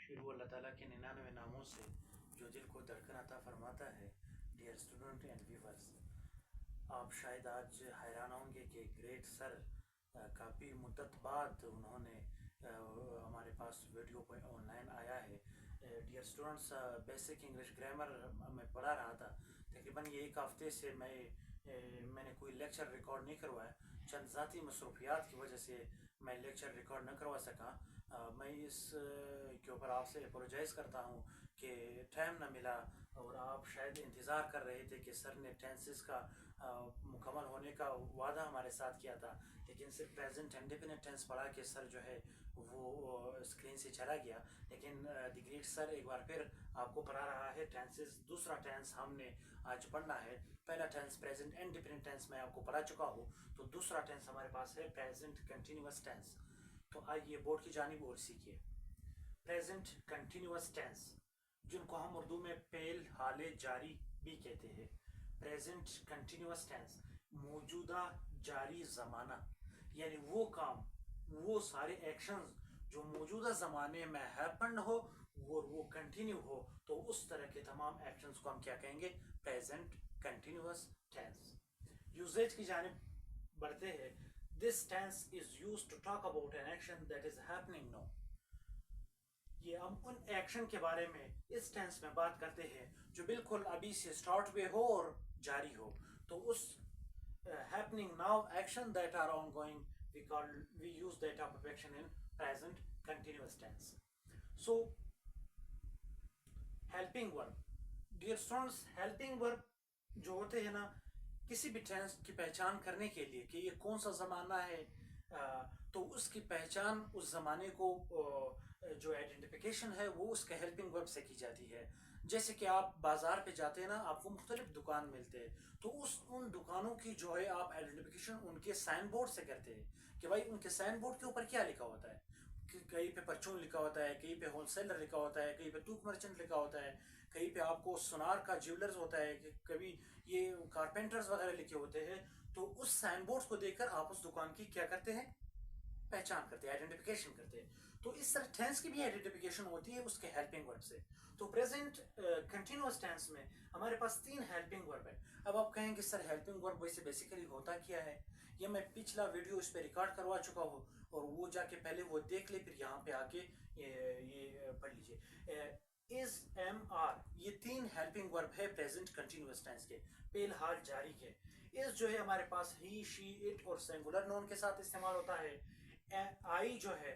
शुरू अल्लाह ताला के 99 नामों से जो दिल को धड़कन अता फरमाता है। डियर स्टूडेंट एंड व्यूवर्स, आप शायद आज हैरान होंगे कि ग्रेट सर काफ़ी मुद्दत बाद उन्होंने हमारे पास वीडियो पर ऑनलाइन आया है। Dear students, basic English grammar मैं पढ़ा रहा था। तकरीबन ये एक हफ्ते से मैंने कोई लेक्चर रिकॉर्ड नहीं करवाया। चंद ज़ाती मसरूफियात की वजह से मैं लेक्चर रिकॉर्ड न करवा सका। मैं इस के ऊपर आपसे अपोलोजाइज़ करता हूँ कि टाइम ना मिला और आप शायद इंतज़ार कर रहे थे कि सर ने टेंसेस का मुकम्मल होने का वादा हमारे साथ किया था, लेकिन सिर्फ प्रेजेंट इंडेफिनिट टेंस पढ़ा के सर जो है वो स्क्रीन से चला गया। लेकिन द ग्रेट सर एक बार फिर आपको पढ़ा रहा है टेंसेस। दूसरा टेंस हमने आज पढ़ना है। पहला टेंस प्रेजेंट इंडेफिनिट टेंस मैं आपको पढ़ा चुका हूँ, तो दूसरा टेंस हमारे पास है प्रेजेंट कंटिन्यूअस टेंस। तो आइए बोर्ड की जानिब और सीखिए। प्रेजेंट कंटिन्यूअस टेंस, जिनको हम उर्दू में पेल हाले जारी भी कहते हैं। प्रेजेंट कंटिन्यूअस टेंस मौजूदा जारी ज़माना, यानी वो काम, वो सारे एक्शंस जो मौजूदा ज़माने में हैपन हो और वो कंटिन्यू हो, तो उस तरह के तमाम एक्शंस को हम क्या कहेंगे? Present continuous tense. यूजेज की जानिब बढ़ते हैं। This tense is used to talk about an action that is happening now. ये हम उन एक्शन के बारे में इस टेंस में बात करते हैं जो बिल्कुल अभी से स्टार्ट हुए हो और जारी हो। तो उस happening now action that are ongoing we use that type of action in present continuous tense. So helping verb, dear students, helping verb जो होते हैं ना, किसी भी टेंस की पहचान करने के लिए कि ये कौन सा ज़माना है, तो उसकी पहचान उस ज़माने को जो आइडेंटिफिकेशन है वो उसके हेल्पिंग वर्ब से की जाती है। जैसे कि आप बाज़ार पे जाते हैं ना, आपको मुख्तलिफ दुकान मिलते हैं, तो उन दुकानों की जो है आप आइडेंटिफिकेशन उनके साइन बोर्ड से करते हैं कि भाई उनके साइन बोर्ड के ऊपर क्या लिखा होता है। कहीं पे परचून लिखा होता है, कहीं पे होलसेलर लिखा होता है, कहीं पे टूक मर्चेंट लिखा होता है, कहीं पे आपको सुनार का ज्वेलर्स होता है, कि कभी ये कारपेंटर्स वगैरह लिखे होते हैं। तो उस साइन बोर्ड को देखकर आप उस दुकान की क्या करते हैं? पहचान करते हैं, आइडेंटिफिकेशन करते हैं। तो इस तरह टेंस की भी आइडेंटिफिकेशन होती है उसके हेल्पिंग वर्ब से। तो प्रेजेंट कंटिन्यूअस टेंस में हमारे पास 3 हेल्पिंग वर्ब है। अब आप कहेंगे सर हेल्पिंग वर्ब वैसे बेसिकली होता क्या है? ये मैं पिछला वीडियो इस पे रिकॉर्ड करवा चुका हूँ, और वो जाके पहले वो देख ले, फिर यहाँ पे आके ये पढ़ लीजिए। इज, एम, आर, ये 3 हेल्पिंग वर्ब है प्रेजेंट कंटिन्यूअस टेंस के, पेल हाल जारी के। इज जो है हमारे पास ही, शी, इट और सिंगुलर नोन के साथ इस्तेमाल होता है। आई जो है,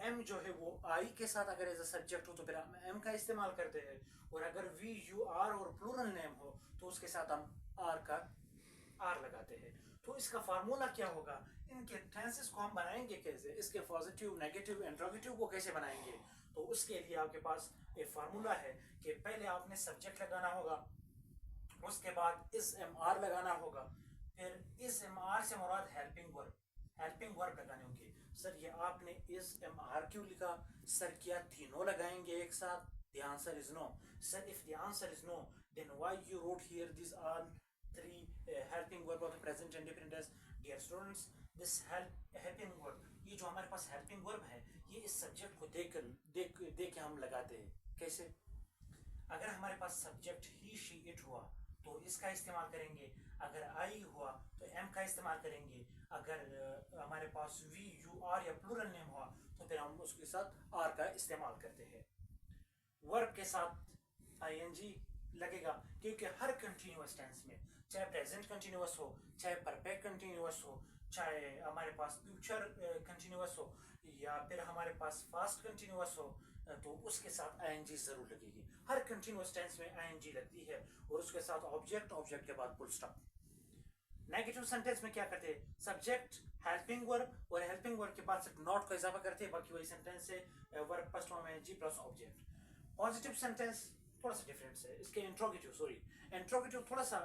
एम जो है वो आई के साथ अगर एज अ सब्जेक्ट हो तो फिर हम एम का इस्तेमाल करते हैं, और अगर वी, यू, आर और प्लूरल नेम हो तो उसके साथ हम आर लगाते हैं। तो इसका फार्मूला क्या होगा? इनके टेंसेस को हम बनाएंगे कैसे? इसके पॉजिटिव, नेगेटिव, इंट्रोगेटिव को कैसे बनाएंगे? तो उसके लिए आपके पास एक फार्मूला है कि पहले आपने सब्जेक्ट लगाना होगा, उसके बाद इस एम आर लगाना होगा, फिर इस एम आर से मुराद हेल्पिंग वर्ब लगाने होंगे। सर ये आपने इस एम आर क्यों लिखा? सर क्या तीनों लगाएंगे एक साथ? The answer is no. Sir, if the answer is no, then why you wrote here these all 3 helping verb of the present indefinite tense? Dear students, this helping verb, ये जो हमारे पास helping verb है, ये इस subject को देख के हम लगाते हैं। कैसे? अगर हमारे पास सब्जेक्ट ही, शी, इट हुआ तो इसका इस्तेमाल करेंगे। अगर आई हुआ तो एम का इस्तेमाल करेंगे। अगर हमारे पास वी, यू, आर या प्लूरल नेम हुआ तो फिर हम उसके साथ आर का इस्तेमाल करते हैं। वर्ब के साथ आईएनजी लगेगा, क्योंकि हर कंटिन्यूअस टेंस में, चाहे प्रेजेंट कंटिन्यूअस हो, चाहे परफेक्ट कंटिन्यूअस हो, चाहे हमारे पास फ्यूचर कंटिन्यूअस हो, या फिर हमारे पास पास्ट कंटिन्यूअस हो, तो उसके साथ आईएनजी जरूर लगेगी। हर कंटिन्यूअस टेंस में आईएनजी लगती है, और उसके साथ ऑब्जेक्ट के बाद फुल स्टॉप। नेगेटिव सेंटेंस में क्या करते हैं? सब्जेक्ट, हेल्पिंग वर्ब, और हेल्पिंग वर्ब के बाद सिर्फ नॉट का इजाफा करते हैं, बाकी वही सेंटेंस है, वर्ब फर्स्ट फॉर्म में जी प्लस ऑब्जेक्ट। पॉजिटिव सेंटेंस थोड़ा सा डिफरेंट है, इसके इंट्रोगेटिव थोड़ा सा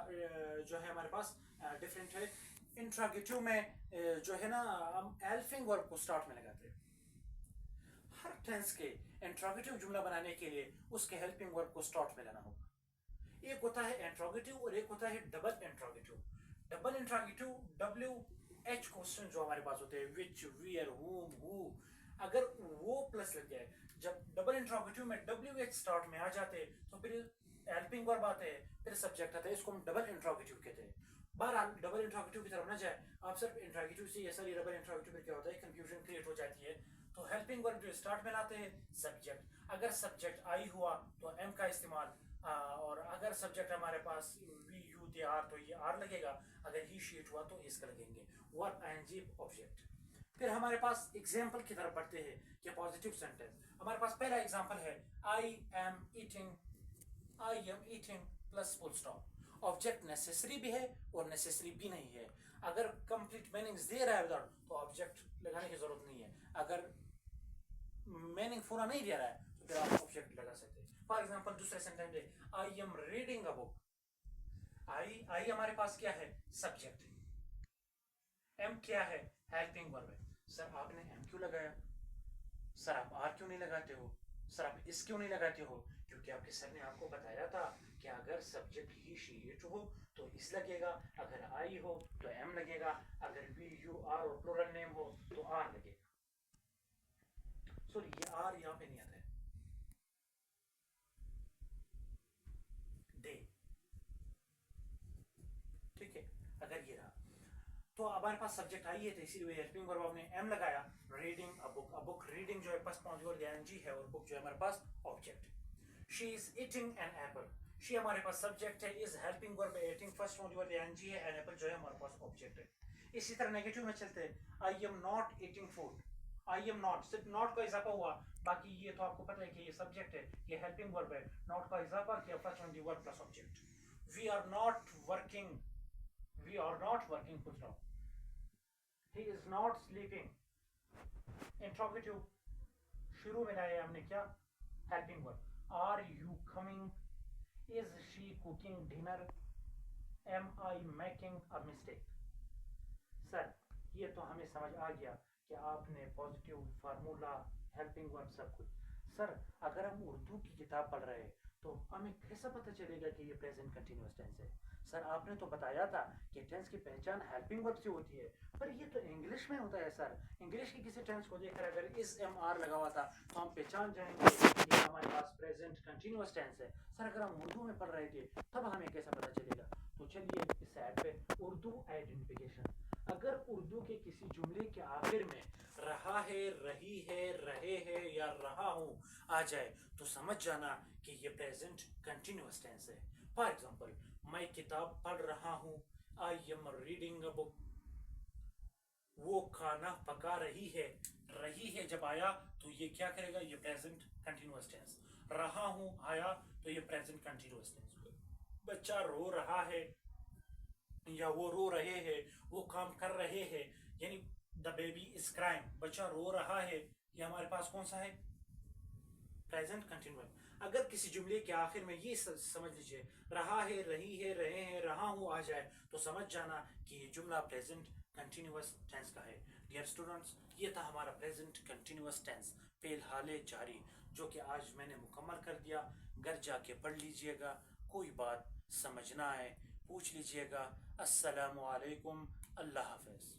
जो है हमारे पास डिफरेंट है। इंट्रोगेटिव में जो है ना, हम हेल्पिंग वर्ब को स्टार्ट में लगाते हैं। हर टेंस के इंट्रोगेटिव जुमला बनाने के लिए उसके हेल्पिंग वर्ब को स्टार्ट में लाना होगा। एक होता है इंट्रोगेटिव और एक होता है double interrogative. Double interrogative, W H question जो हमारे पास होते हैं, विच, वेयर, हूम, हु, अगर वो प्लस लग जाए, जब डबल इंट्रोगेटिव इंट्रोगेटिव में WH स्टार्ट में आ जाते तो फिर हेल्पिंग वर्ब आते हैं, फिर सब्जेक्ट आता है, इसको हम डबल इंट्रोगेटिव कहते हैं। बहरहाल डबल इंट्रोगेटिव की तरफ ना जाए, आप सिर्फ इंट्रोगेटिव से ये सारी डबल इंट्रोगेटिव में क्या होता है, कंफ्यूजन क्रिएट हो जाती है। तो हेल्पिंग वर्ब जो स्टार्ट में लाते हैं सब्जेक्ट, अगर सब्जेक्ट आई हुआ तो एम का इस्तेमाल, और अगर सब्जेक्ट हमारे पास वी यू दे आर तो ये आर लगेगा, अगर ही शीट हुआ तो इसका लगेंगे वर्ब आईएनजी ऑब्जेक्ट। फिर हमारे पास एग्जाम्पल की तरफ बढ़ते हैं कि पॉजिटिव सेंटेंस। हमारे पास पहला एग्जाम्पल है I am eating plus full stop. Object necessary भी है और नेसेसरी भी नहीं है। अगर कंप्लीट मीनिंग्स दे रहा है विदाउट तो ऑब्जेक्ट लगाने की जरूरत नहीं है, अगर मीनिंग पूरा नहीं दे रहा है तो फिर आप ऑब्जेक्ट लगा सकते हैं। फॉर एग्जांपल दूसरे सेंटेंस में I am reading a book, I हमारे पास क्या है, सब्जेक्ट है, एम क्या है, हेल्पिंग वर्ब है। सर आपने एम क्यों लगाया, सर आप आर क्यों नहीं लगाते हो, सर आप इस क्यों नहीं लगाते हो, क्योंकि आपके सर ने आपको बताया था कि अगर सब्जेक्ट ही शी इट हो तो इस लगेगा, अगर आई हो तो एम लगेगा, अगर वी यू आर और प्लूरल नेम हो तो आर लगेगा। सॉरी ये आर यहाँ पे नहीं आता है, दे, ठीक है। अगर ये रहा तो हमारे पास सब्जेक्ट आई है तो इसीलिए हेल्पिंग वर्ब आपने एम लगाया। रीडिंग अ बुक रीडिंग जो है पास पहुंच गया एनजी है और बुक जो है हमारे पास ऑब्जेक्ट है। She is eating an apple, she हमारे पास सब्जेक्ट है, is helping verb eating first पहुंच गया एनजी है, एन एप्पल जो है हमारे पास ऑब्जेक्ट है। इसी तरह नेगेटिव में चलते हैं, I am not eating food, I am not, सिर्फ नॉट का इजाफा हुआ, बाकी ये तो आपको पता है कि ये सब्जेक्ट है, ये हेल्पिंग वर्ब है, नॉट का इजाफा किया फर्स्ट पहुंच verb plus object. We are not working, full stop, he is not sleeping, interrogative शुरू में लाया हमने क्या, helping verb. Are you coming, is she cooking dinner, am I making a mistake. Sir ये तो हमें समझ आ गया कि आपने पॉजिटिव फार्मूला हेल्पिंग वर्ब सब कुछ। सर अगर हम उर्दू की किताब पढ़ रहे हैं तो हमें कैसा पता चलेगा कि ये प्रेजेंट कंटिन्यूअस टेंस है। सर आपने तो बताया था कि टेंस की पहचान हेल्पिंग वर्ब से होती है, पर ये तो इंग्लिश में होता है। सर इंग्लिश की किसी टेंस को देखकर अगर इस एम आर लगा हुआ था तो हम पहचान जाएंगे कि हमारे पास प्रेजेंट कंटिन्यूअस टेंस है। सर अगर हम उर्दू में पढ़ रहे थे तब हमें कैसा पता चलेगा। तो चलिए इस ऐप पे उर्दू आइडेंटिफिकेशन, अगर उर्दू के किसी जुमले के आखिर में रहा है, रही है, रहे है या रहा हूं आ जाए तो समझ जाना कि ये प्रेजेंट कंटिन्यूअस टेंस है। फॉर एग्जांपल मैं किताब पढ़ रहा हूं, आई एम रीडिंग अ बुक। वो खाना पका रही है जब आया तो ये क्या करेगा, ये प्रेजेंट कंटिन्यूअस टेंस। रहा हूं आया तो ये प्रेजेंट कंटिन्यूअस टेंस। बच्चा रो रहा है या वो रो रहे हैं, वो काम कर रहे हैं, यानी द बेबी इज क्राइंग, बच्चा रो रहा है, ये हमारे पास कौन सा है, प्रेजेंट कंटिन्यूअस। अगर किसी जुमले के आखिर में ये समझ लीजिए रहा है, रही है, रहे हैं, रहा हूं आ जाए तो समझ जाना कि ये जुमला प्रेजेंट कंटिन्यूअस टेंस का है। डियर स्टूडेंट्स ये था हमारा प्रेजेंट कंटिन्यूअस टेंस फिलहाल जारी, जो कि आज मैंने मुकम्मल कर दिया। घर जाके पढ़ लीजिएगा, कोई बात समझ ना आए पूछ लीजिएगा। अस्सलामु अलैकुम, अल्लाह हाफ़िज़।